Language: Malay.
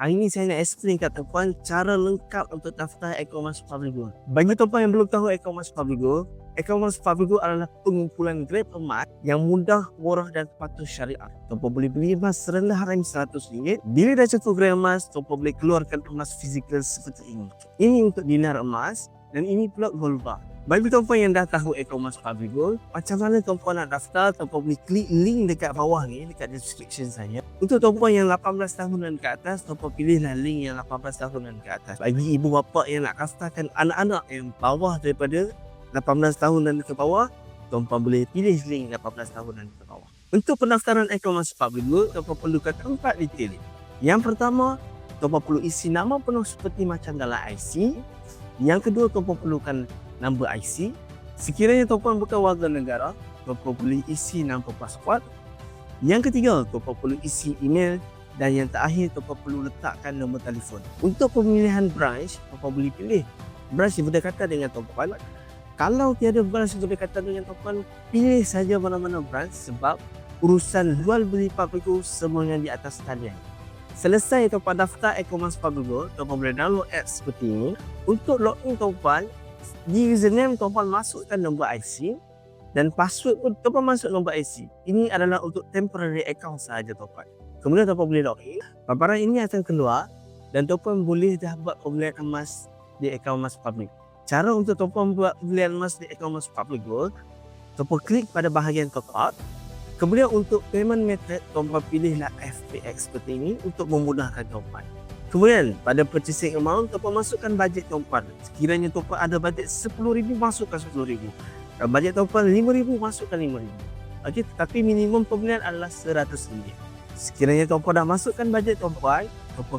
Hari ini saya nak explain kat tuan cara lengkap untuk daftar e-commerce Public Go. Bagi tuan yang belum tahu e-commerce Public Go adalah pengumpulan grade emas yang mudah, murah dan patuh syariah. Tuan boleh beli emas serendah harga RM100. Bila dah cukup grade emas, tuan boleh keluarkan emas fizikal seperti ini. Ini untuk dinar emas dan ini pula gold bar. Bagi tuan yang dah tahu e-commerce Public Go, macam mana tuan nak daftar, tuan boleh klik link dekat bawah ni, dekat description saya. Untuk tuan yang 18 tahunan ke atas, tuan pilihlah link yang 18 tahunan ke atas. Bagi ibu bapa yang nak daftarkan anak-anak yang bawah daripada 18 tahunan ke bawah, tuan boleh pilih link 18 tahunan ke bawah. Untuk pendaftaran e-commerce Public Go, tuan perlukan 4 detail. Yang pertama, tuan perlu isi nama penuh seperti macam dalam IC. Yang kedua, tuan perlukan nombor IC. Sekiranya tuan bukan warga negara, tuan boleh isi nombor pasport. Yang ketiga, tuan perlu isi email. Dan yang terakhir, tuan perlu letakkan nombor telefon. Untuk pemilihan branch, tuan boleh pilih branch yang berdekatan dengan tuan. Kalau tiada branch yang berdekatan dengan tuan, pilih saja mana-mana branch sebab urusan jual beli Public Go semuanya di atas talian. Selesai tuan daftar e-commerce Public Go, tuan boleh download apps seperti ini. Untuk login tuan, di username tuan masukkan nombor IC dan password pun tuan masuk nombor IC. Ini adalah untuk temporary account sahaja tuan. Kemudian tuan boleh login. Paparan ini akan keluar dan tuan boleh dah buat pembelian emas di akaun emas public. Cara untuk tuan buat pembelian emas di akaun emas public Go, tuan klik pada bahagian top up. Kemudian untuk payment method, tuan pilihlah FPX seperti ini untuk memudahkan tuan. Kemudian pada purchasing amount, tuan masukkan bajet tuan. Sekiranya tuan ada bajet RM10,000, masukkan RM10,000. Kalau bajet tuan RM5,000, masukkan RM5,000. Okey, tetapi minimum pembelian adalah RM100. Sekiranya tuan dah masukkan bajet tuan,